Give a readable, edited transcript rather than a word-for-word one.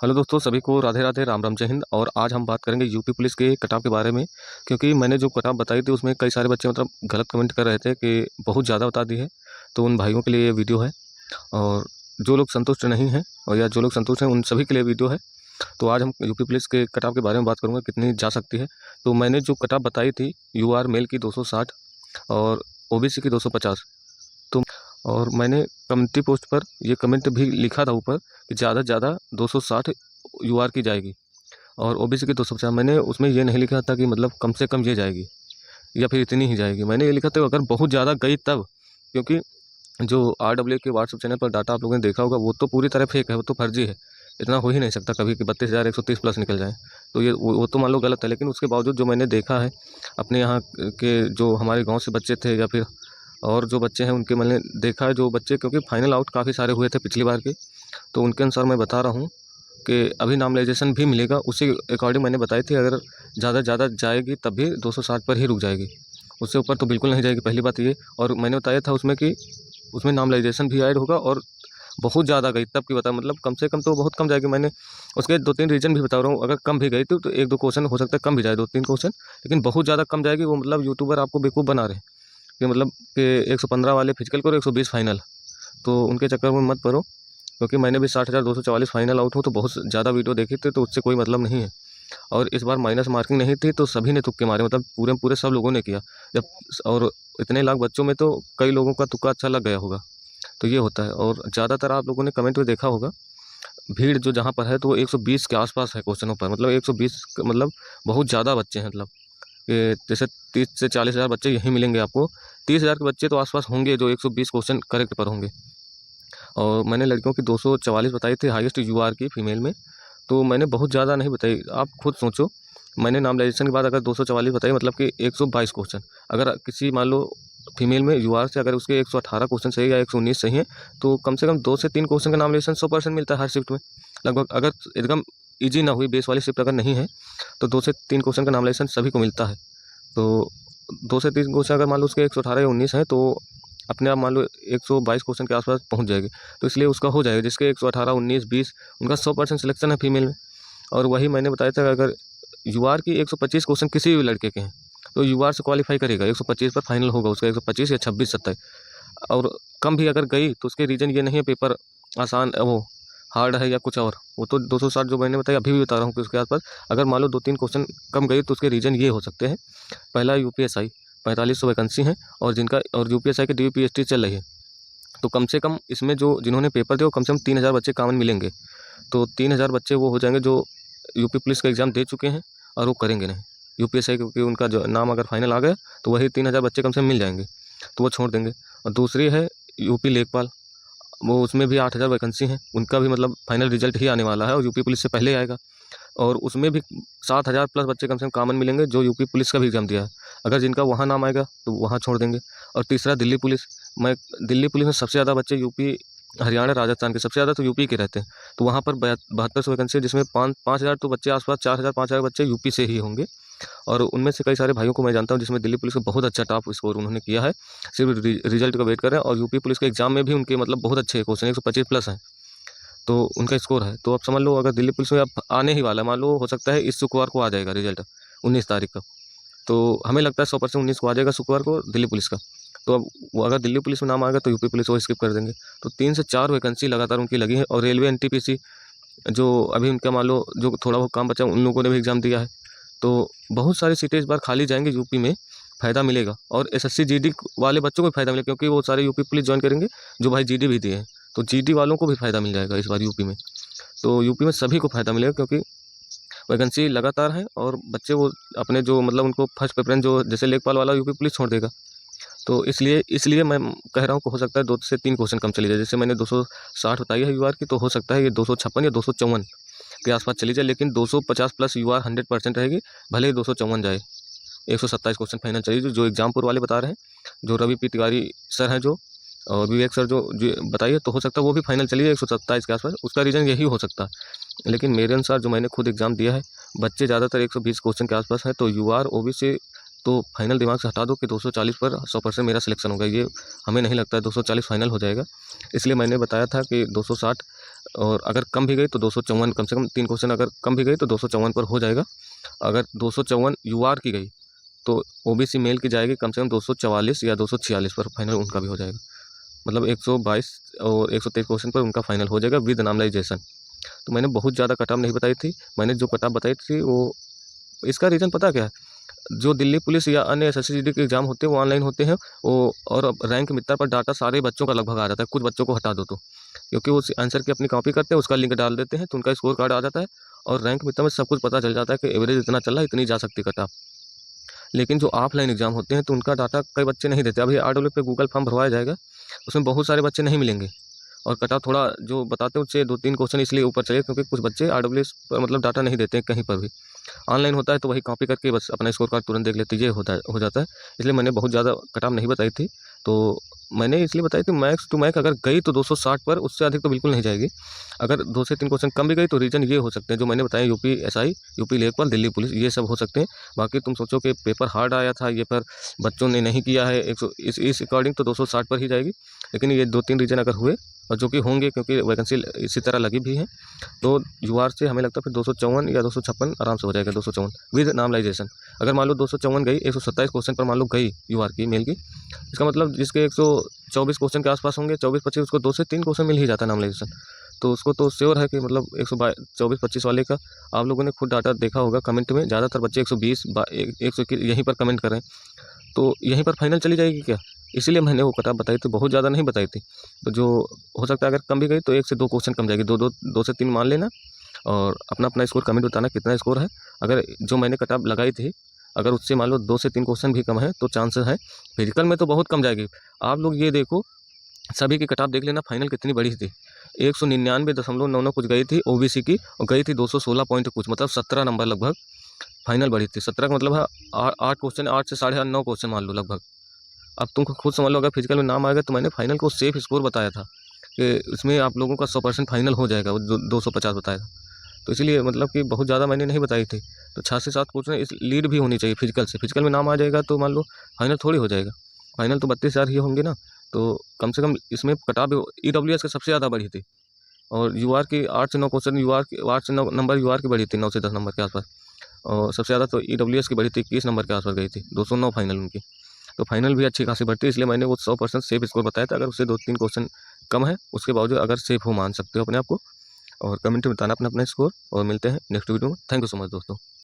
Hello दोस्तों, सभी को राधे राधे, राम राम, जय हिंद। और आज हम बात करेंगे यूपी पुलिस के कट ऑफ के बारे में। क्योंकि मैंने जो कट ऑफ बताई थी उसमें कई सारे बच्चे गलत कमेंट कर रहे थे कि बहुत ज़्यादा बता दी है। तो उन भाइयों के लिए ये वीडियो है। और जो लोग संतुष्ट नहीं हैं और या जो लोग संतुष्ट हैं उन सभी के लिए वीडियो है। तो आज हम यूपी पुलिस के कट ऑफ के बारे में बात करूँगा, कितनी जा सकती है। तो मैंने जो कट ऑफ बताई थी, यूआर मेल की 260 और ओबीसी की 250। तो और मैंने कम्युनिटी पोस्ट पर ये कमेंट भी लिखा था ऊपर कि ज़्यादा से ज़्यादा 260 यूआर की जाएगी और ओबीसी की 250। मैंने उसमें ये नहीं लिखा था कि मतलब कम से कम ये जाएगी या फिर इतनी ही जाएगी। मैंने ये लिखा था अगर बहुत ज़्यादा गई तब। क्योंकि जो RWA के व्हाट्सएप चैनल पर डाटा आप लोगों ने देखा होगा वो तो पूरी तरह फेक है, वो तो फर्जी है। इतना हो ही नहीं सकता कभी कि 32,130 प्लस निकल जाए। तो ये वो तो मान लो गलत है, लेकिन उसके बावजूद जो मैंने देखा है अपने यहाँ के जो हमारे गांव से बच्चे थे या फिर और जो बच्चे हैं उनके मैंने देखा है, जो बच्चे क्योंकि फाइनल आउट काफ़ी सारे हुए थे पिछली बार के, तो उनके अनुसार मैं बता रहा हूँ कि अभी नॉर्मलाइजेशन भी मिलेगा। उसी अकॉर्डिंग मैंने बताई थी अगर ज़्यादा से ज़्यादा जाएगी तब भी 260 पर ही रुक जाएगी, उससे ऊपर तो बिल्कुल नहीं जाएगी, पहली बात ये। और मैंने बताया था उसमें कि उसमें नॉर्मलाइजेशन भी ऐड होगा और बहुत ज़्यादा गई तब की बता, मतलब कम से कम तो बहुत कम जाएगी। मैंने उसके 2-3 रीज़न भी बता रहा हूँ। अगर कम भी गई तो 1-2 क्वेश्चन हो सकता है कम भी जाए, 2-3 क्वेश्चन, लेकिन बहुत ज़्यादा कम जाएगी। वो मतलब यूट्यूबर आपको बेवकूफ़ बना रहे हैं कि मतलब कि 115 वाले फिजिकल करो, 120 फाइनल। तो उनके चक्कर में मत पड़ो, क्योंकि मैंने भी 60,244 फाइनल आउट हूँ, तो बहुत ज़्यादा वीडियो देखी थी, तो उससे कोई मतलब नहीं है। और इस बार माइनस मार्किंग नहीं थी तो सभी ने तुक्के मारे, मतलब पूरे पूरे सब लोगों ने किया जब। और इतने लाख बच्चों में तो कई लोगों का तुक्का अच्छा लग गया होगा। तो ये होता है। और ज़्यादातर आप लोगों ने कमेंट में देखा होगा भीड़ जो जहाँ पर है तो 120 के आसपास है क्वेश्चनों पर, मतलब 120 मतलब बहुत ज़्यादा बच्चे हैं। मतलब कि जैसे 30 से 40 हज़ार बच्चे यहीं मिलेंगे आपको। 30,000 के बच्चे तो आसपास होंगे जो 120 क्वेश्चन करेक्ट पर होंगे। और मैंने लड़कियों की 244 बताई थी हाईएस्ट यूआर की फीमेल में। तो मैंने बहुत ज़्यादा नहीं बताई, आप खुद सोचो। मैंने नॉर्मलाइजेशन के बाद अगर 244 बताई, मतलब कि 122 क्वेश्चन। अगर किसी मान लो फीमेल में यूआर से अगर उसके 118 क्वेश्चन सही या 119 सही है तो कम से कम 2 से 3 क्वेश्चन का नॉर्मलाइजेशन 100% मिलता है हर शिफ्ट में लगभग। अगर एकदम ईजी ना हुई, बेस वाली शिफ्ट अगर नहीं है तो 2 से 3 क्वेश्चन का नॉर्मलाइजेशन सभी को मिलता है। तो 2 से 3 क्वेश्चन अगर मान लो उसके 118 या 19 है तो अपने आप मान लो 122 क्वेश्चन के आसपास पहुंच जाएगी। तो इसलिए उसका हो जाएगा जिसके 118, 19, 20 उनका 100% सिलेक्शन है फीमेल में। और वही मैंने बताया था अगर यूआर की 125 क्वेश्चन किसी भी लड़के के हैं तो यूआर से क्वालिफाई करेगा, 125 पर फाइनल होगा उसका, 125 या 26-27। और कम भी अगर गई तो उसके रीज़न ये नहीं है पेपर आसान वो हार्ड है या कुछ और। वो तो 260 जो मैंने बताया अभी भी बता रहा हूँ कि उसके आसपास अगर मान लो 2-3 क्वेश्चन कम गई तो उसके रीज़न ये हो सकते हैं। पहला यूपीएसआई 4500 वैकेंसी हैं और जिनका और यूपीएसआई की DVPST चल रही है। तो कम से कम इसमें जो जिन्होंने पेपर दिया वो कम से कम 3,000 बच्चे कॉमन मिलेंगे। तो 3,000 बच्चे वो हो जाएंगे जो यूपी पुलिस का एग्ज़ाम दे चुके हैं और वो करेंगे नहीं यूपीएसआई, क्योंकि उनका जो नाम अगर फाइनल आ गया तो वही 3,000 बच्चे कम से कम मिल जाएंगे, तो वो छोड़ देंगे। और दूसरी है यूपी लेखपाल, वो उसमें भी 8,000 वैकेंसी हैं, उनका भी मतलब फाइनल रिजल्ट ही आने वाला है और यूपी पुलिस से पहले आएगा। और उसमें भी 7,000 प्लस बच्चे कम से कम कॉमन मिलेंगे जो यूपी पुलिस का भी एग्ज़ाम दिया है। अगर जिनका वहाँ नाम आएगा तो वहाँ छोड़ देंगे। और तीसरा दिल्ली पुलिस। मैं दिल्ली पुलिस में सबसे ज़्यादा बच्चे यूपी, हरियाणा, राजस्थान के सबसे ज़्यादा तो यूपी के रहते हैं। तो वहाँ पर 7200 वैकेंसी है, जिसमें 5,000 तो बच्चे आसपास 4,000 5,000 बच्चे यूपी से ही होंगे। और उनमें से कई सारे भाइयों को मैं जानता हूँ जिसमें दिल्ली पुलिस का बहुत अच्छा टॉप स्कोर उन्होंने किया है, सिर्फ रिजल्ट का वेट कर रहे हैं। और यूपी पुलिस के एग्जाम में भी उनके मतलब बहुत अच्छे क्वेश्चन 125 प्लस हैं, तो उनका स्कोर है। तो आप समझ लो अगर दिल्ली पुलिस में अब आने ही वाला है, मान लो हो सकता है इस शुक्रवार को आ जाएगा रिजल्ट 19 तारीख का, तो हमें लगता है 100% 19 को आ जाएगा शुक्रवार को दिल्ली पुलिस का। तो अब वो अगर दिल्ली पुलिस में नाम आएगा तो यूपी पुलिस वो स्किप कर देंगे। तो 3 से 4 वैकेंसी लगातार उनकी लगी है। और रेलवे NTPC जो अभी उनका मान लो जो थोड़ा बहुत काम बचा उन लोगों ने भी एग्ज़ाम दिया है। तो बहुत सारी सीटें इस बार खाली जाएंगी यूपी में, फ़ायदा मिलेगा। और SSC GD वाले बच्चों को भी फ़ायदा मिलेगा क्योंकि वो सारे यूपी पुलिस ज्वाइन करेंगे जो भाई GD भी दिए हैं, तो GD वालों को भी फ़ायदा मिल जाएगा इस बार यूपी में। तो यूपी में सभी को फ़ायदा मिलेगा क्योंकि वैकेंसी लगातार है और बच्चे वो अपने जो मतलब उनको फर्स्ट प्रेफरेंस जो जैसे लेखपाल वाला यूपी पुलिस छोड़ देगा। तो इसलिए मैं कह रहा हूँ कि हो सकता है 2 से 3 क्वेश्चन कम चली जाए। जैसे मैंने 260 बताई है यूआर की, तो हो सकता है ये 256 या 254 के आसपास चली जाए, लेकिन 250 प्लस यूआर 100% रहेगी, भले ही 254 जाए। 127 क्वेश्चन फाइनल चाहिए जो एग्जामपुर वाले बता रहे हैं, जो रवि P तिवारी सर हैं जो, और विवेक सर जो बताइए, तो हो सकता है वो भी फाइनल चलिए 127 के आसपास। उसका रीज़न यही हो सकता है। लेकिन मेरे अनुसार जो मैंने खुद एग्ज़ाम दिया है, बच्चे ज़्यादातर 120 क्वेश्चन के आसपास हैं, तो यूआर ओबीसी तो फाइनल दिमाग से हटा दो कि 240 पर 100% मेरा सिलेक्शन होगा। ये हमें नहीं लगता है 240 फाइनल हो जाएगा। इसलिए मैंने बताया था कि 260 और अगर कम भी गई तो 254, कम से कम 3 क्वेश्चन अगर कम भी गई तो 254 पर हो जाएगा। अगर 254 यूआर की गई तो ओबीसी मेल की जाएगी कम से कम 244 या 246 पर, फाइनल उनका भी हो जाएगा। मतलब 122 और 123 क्वेश्चन पर उनका फाइनल हो जाएगा विद नॉर्मलाइजेशन। तो मैंने बहुत ज़्यादा कट ऑफ नहीं बताई थी, मैंने जो कट ऑफ बताई थी वो, इसका रीज़न पता क्या है, जो दिल्ली पुलिस या अन्य एसएससी के एग्जाम होते हैं वो ऑनलाइन होते हैं, वो और अब रैंक मित्रता पर डाटा सारे बच्चों का लगभग आ जाता है, कुछ बच्चों को हटा दो तो, क्योंकि वो उस आंसर की अपनी कॉपी करते हैं, उसका लिंक डाल देते हैं तो उनका स्कोर कार्ड आ जाता है और रैंक मित्रता में सब कुछ पता चल जाता है कि एवरेज इतना चल रहा है, इतनी जा सकती कट ऑफ। लेकिन जो ऑफलाइन एग्जाम होते हैं तो उनका डाटा कई बच्चे नहीं देते। अभी आरडब्ल्यू पे गूगल फॉर्म भरवाया जाएगा, उसमें बहुत सारे बच्चे नहीं मिलेंगे और कट ऑफ थोड़ा जो बताते हैं उससे 2-3 क्वेश्चन इसलिए ऊपर चले क्योंकि कुछ बच्चे आरडब्ल्यूएस पर मतलब डाटा नहीं देते हैं कहीं पर भी। ऑनलाइन होता है तो वही कॉपी करके बस अपना स्कोर कार्ड तुरंत देख लेते, ये हो जाता है। इसलिए मैंने बहुत ज़्यादा कट ऑफ नहीं बताई थी, तो मैंने इसलिए बताई थी मैक्स टू मैक्स अगर गई तो 260 पर, उससे अधिक तो बिल्कुल नहीं जाएगी। अगर 2 से 3 क्वेश्चन कम भी गई तो रीज़न ये हो सकते हैं जो मैंने बताया, यूपी एसआई, यूपी लेखपाल, दिल्ली पुलिस, ये सब हो सकते हैं। बाकी तुम सोचो कि पेपर हार्ड आया था ये, पर बच्चों ने नहीं किया है 100, इस अकॉर्डिंग तो 260 पर ही जाएगी। लेकिन ये 2-3 रीजन अगर हुए और जो कि होंगे क्योंकि वैकेंसी इसी तरह लगी भी है, तो यूआर से हमें लगता है फिर 254 या 256 आराम से हो जाएगा, 254 विद नॉर्मलाइजेशन। अगर मान लो 254 गई, 127 क्वेश्चन पर मान लो गई यूआर की मेल की, इसका मतलब जिसके 124 क्वेश्चन के आसपास होंगे, 24-25, उसको 2 से 3 क्वेश्चन मिल ही जाता है नॉर्मलाइजेशन। तो उसको तो श्योर है कि मतलब 124-25 वाले का आप लोगों ने खुद डाटा देखा होगा कमेंट में, ज़्यादातर बच्चे 120 121 यहीं पर कमेंट कर रहे हैं, तो यहीं पर फाइनल चली जाएगी क्या? इसीलिए मैंने वो कट ऑफ बताई थी, बहुत ज़्यादा नहीं बताई थी। तो जो हो सकता है अगर कम भी गई तो 1 से 2 क्वेश्चन कम जाएगी, 2 से 3 मान लेना और अपना स्कोर कमेंट बताना कितना स्कोर है। अगर जो मैंने कट ऑफ लगाई थी अगर उससे मान लो 2 से 3 क्वेश्चन भी कम है तो चांसेस है। फिजिकल में तो बहुत कम जाएगी। आप लोग ये देखो, सभी की कट ऑफ देख लेना फाइनल कितनी बड़ी थी, 199.99 कुछ गई थी ओबीसी की और गई थी 216 पॉइंट कुछ, मतलब 17 नंबर लगभग फाइनल बढ़ी थी। 17 का मतलब है 8 क्वेश्चन, 8 से साढ़े 9 क्वेश्चन मान लो लगभग। अब तुम खुद समझ लो अगर फिजिकल में नाम आएगा तो मैंने फाइनल को सेफ स्कोर बताया था कि इसमें आप लोगों का 100% फाइनल हो जाएगा, वो 250 बताया था। तो इसीलिए मतलब कि बहुत ज़्यादा मैंने नहीं बताई थी। तो 6 से 7 क्वेश्चन इस लीड भी होनी चाहिए फिजिकल से, फिजिकल में नाम आ जाएगा तो मान लो फाइनल थोड़ी हो जाएगा। फाइनल तो 32,000 ही होंगे ना, तो कम से कम इसमें कट-ऑफ ईडब्ल्यूएस की सबसे ज़्यादा बढ़ी थी और यूआर की 8 से 9 क्वेश्चन, यूआर की 8 से 9 नंबर यूआर की बढ़ी थी, 9 से 10 नंबर के आसपास। और सबसे ज़्यादा तो ईडब्ल्यूएस की बढ़ी थी, 21 नंबर के आसपास गई थी, 209 फाइनल उनकी। तो फाइनल भी अच्छी खासी बढ़ती है, इसलिए मैंने वो 100% सेफ स्कोर बताया था। अगर उससे 2-3 क्वेश्चन कम है उसके बावजूद अगर सेफ हो मान सकते हो अपने आप को। और कमेंट में बताना अपना अपना स्कोर और मिलते हैं नेक्स्ट वीडियो में। थैंक यू सो मच दोस्तों।